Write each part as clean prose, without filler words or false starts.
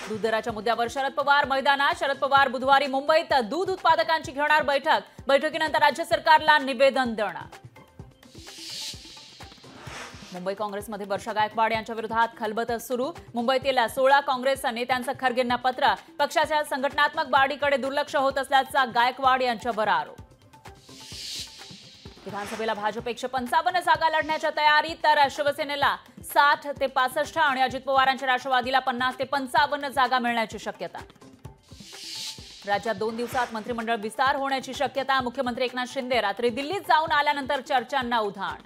दूध दराच्या मुद्द्यावर शरद पवार मैदानात. शरद पवार बुधवारी मुंबईत दूध उत्पादकांची घेणार बैठक. बैठकीनंतर राज्य सरकारला निवेदन देणार. मुंबई काँग्रेसमध्ये वर्षा गायकवाड यांच्या विरोधात खलबत सुरू. मुंबईतील 16 काँग्रेस नेत्यांचं खरगेंना पत्र. पक्षाच्या संघटनात्मक बाडीकडे दुर्लक्ष होत असल्याचा गायकवाड यांच्यावर आरोप. विधानसभेला भाजप 155 जागा लढण्याच्या तयारीत, तर शिवसेनेला 60 ते 65 आणि अजित पवारांच्या राष्ट्रवादीला 50 ते 55 जागा मिळण्याची शक्यता. राज्यात 2 दिवसात मंत्रिमंडळ विस्तार होण्याची शक्यता. मुख्यमंत्री एकनाथ शिंदे रात्री दिल्लीत जाऊन आल्यानंतर चर्चांना उधाण.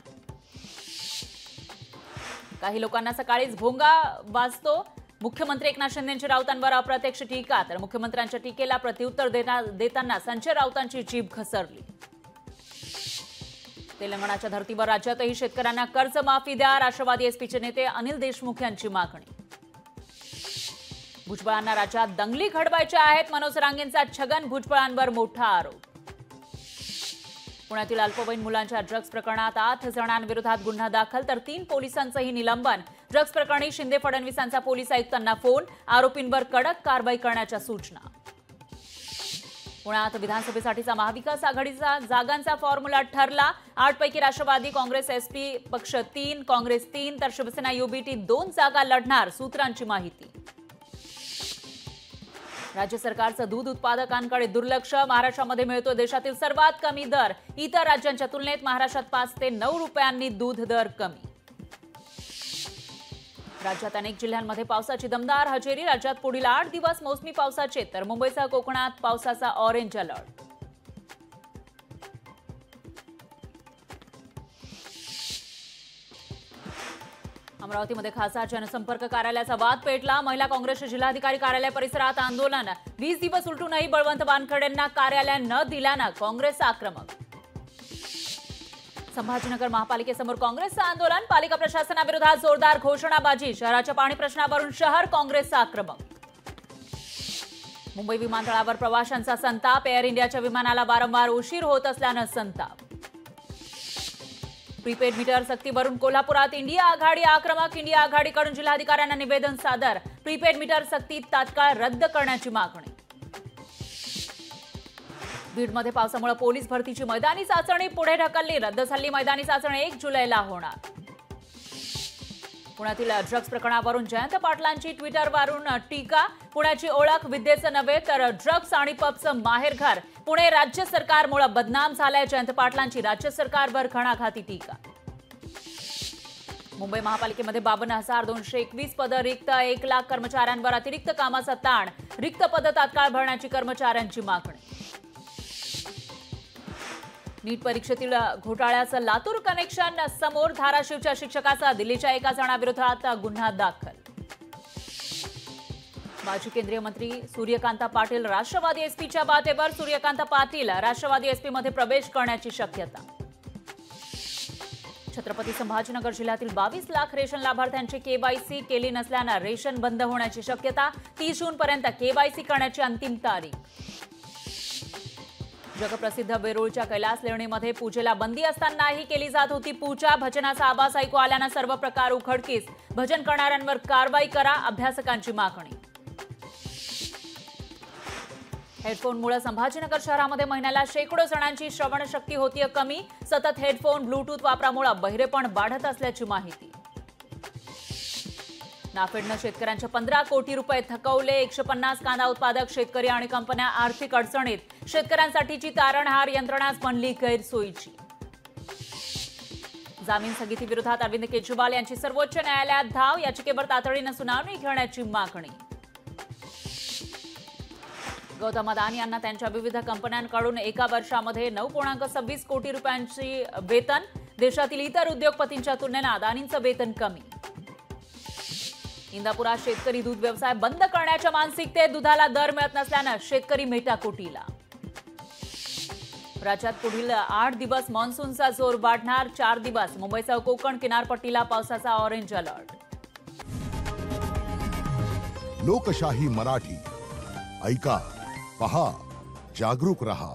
काही लोकांना सकाळीच भोंगा वाजतो. मुख्यमंत्री एकनाथ शिंदेंची राऊतांवर अप्रत्यक्ष टीका, तर मुख्यमंत्र्यांच्या टीकेला प्रत्युत्तर देताना संजय राऊतांची जीभ घसरली. तेलंगणाच्या धर्तीवर राज्यातही शेतकऱ्यांना कर्जमाफी द्या. राष्ट्रवादी एसपीचे नेते अनिल देशमुख यांची मागणी. भुजबळांना राज्यात दंगली घडवायच्या आहेत. मनोज रांगेंचा छगन भुजबळांवर मोठा आरोप. पुण्यातील अल्पवयीन मुलांच्या ड्रग्ज प्रकरणात 8 जणांविरोधात गुन्हा दाखल, तर 3 पोलिसांचंही निलंबन. ड्रग्ज प्रकरणी शिंदे फडणवीसांचा पोलीस आयुक्तांना फोन. आरोपींवर कडक कारवाई करण्याच्या सूचना. पुण्यात विधानसभेसाठीचा महाविकास आघाडीचा जागांचा फॉर्म्युला ठरला. 8 पैकी राष्ट्रवादी काँग्रेस एसपी पक्ष 3, काँग्रेस 3 तर शिवसेना युबीटी 2 जागा लढणार. सूत्रांची माहिती. राज्य सरकारचं दूध उत्पादकांकडे दुर्लक्ष. महाराष्ट्रामध्ये मिळतो देशातील सर्वात कमी दर. इतर राज्यांच्या तुलनेत महाराष्ट्रात 5 ते 9 रुपयांनी दूध दर कमी. राज्यात अनेक जिल्ह्यांमध्ये पावसाची दमदार हजेरी. राज्यात पुढील 8 दिवस मोसमी पावसाचे, तर मुंबईसह कोकणात पावसाचा ऑरेंज अलर्ट. अमरावतीमध्ये खासदार जनसंपर्क कार्यालयाचा वाद पेटला. महिला काँग्रेसच्या जिल्हाधिकारी कार्यालय परिसरात आंदोलन. 20 दिवस उलटूनही बळवंत वानखेडेंना कार्यालय न दिल्यानं काँग्रेस आक्रमक. संभाजीनगर महापालिकेसमोर काँग्रेसचं आंदोलन. पालिका प्रशासनाविरोधात जोरदार घोषणाबाजी. शहराच्या पाणी प्रश्नावरून शहर काँग्रेस आक्रमक. मुंबई विमानतळावर प्रवाशांचा संताप. एअर इंडियाच्या विमानाला वारंवार उशीर होत असल्यानं संताप. प्रीपेड मीटर सक्तीवरून कोल्हापुरात इंडिया आघाडी आक्रमक. इंडिया आघाडीकडून जिल्हाधिकाऱ्यांना निवेदन सादर. प्रीपेड मीटर सक्ती तात्काळ रद्द करण्याची मागणी. बीडमध्ये पावसामुळे पोलीस भरतीची मैदानी चाचणी पुढे ढकलली. रद्द झालेली मैदानी चाचणी 1 जुलैला होणार. पुण्यातील ड्रग्ज प्रकरणावरून जयंत पाटलांची ट्विटरवरून टीका. पुण्याची ओळख विद्येचं नव्हे तर ड्रग्ज आणि पबचं माहेरघर. पुणे राज्य सरकारमुळे बदनाम झालंय. जयंत पाटलांची राज्य सरकारवर घणाघाती टीका. मुंबई महापालिकेमध्ये 52,221 पदं रिक्त. 1 लाख कर्मचाऱ्यांवर अतिरिक्त कामाचा ताण. रिक्त पदं तात्काळ भरण्याची कर्मचाऱ्यांची मागणी. नीट परीक्षेतील घोटाळ्याचं लातूर कनेक्शन समोर. धाराशिवच्या शिक्षकाचा दिल्लीच्या 1 जणाविरोधात गुन्हा दाखल. माजी केंद्रीय मंत्री सूर्यकांत पाटील राष्ट्रवादी एसपीच्या बातेवर. सूर्यकांत पाटील राष्ट्रवादी एसपीमध्ये प्रवेश करण्याची शक्यता. छत्रपती संभाजीनगर जिल्ह्यातील 22 लाख रेशन लाभार्थ्यांची केवायसी केली नसल्यानं रेशन बंद होण्याची शक्यता. 30 जूनपर्यंत केवायसी करण्याची अंतिम तारीख. जगप्रसिद्ध वेरूळच्या कैलास लेणीमध्ये पूजेला बंदी असतानाही केली जात होती पूजा. भजनाचा आवाज ऐकू आल्यानं सर्व प्रकार उघडकीस. भजन करणाऱ्यांवर कारवाई करा. अभ्यासकांची मागणी. हेडफोनमुळे संभाजीनगर शहरामध्ये महिन्याला शेकडो जणांची श्रवणशक्ती होतीये कमी. सतत हेडफोन ब्लूटूथ वापरामुळे बहिरेपण वाढत असल्याची माहिती. नाफेडनं शेतकऱ्यांचे 15 कोटी रुपये थकवले. 150 कांदा उत्पादक शेतकरी आणि कंपन्या आर्थिक अडचणीत. शेतकऱ्यांसाठीची तारणहार यंत्रणाच बनली गैरसोयीची. जामीन स्थगितीविरोधात अरविंद केजरीवाल यांची सर्वोच्च न्यायालयात धाव. याचिकेवर तातडीनं सुनावणी घेण्याची मागणी. गौतम अदानी यांना त्यांच्या विविध कंपन्यांकडून एका वर्षामध्ये 9.26 कोटी रुपयांची वेतन. देशातील इतर उद्योगपतींच्या तुलनेत अदानींचं वेतन कमी. इंदापुरात शेतकरी दूध व्यवसाय बंद करण्याच्या मानसिकतेत. दुधाला दर मिळत नसल्यानं शेतकरी मेटाकुटीला. राज्यात पुढील 8 दिवस मान्सूनचा जोर वाढणार. 4 दिवस मुंबईसह कोकण किनारपट्टीला पावसाचा ऑरेंज अलर्ट. लोकशाही मराठी ऐका, पहा, जागरूक रहा.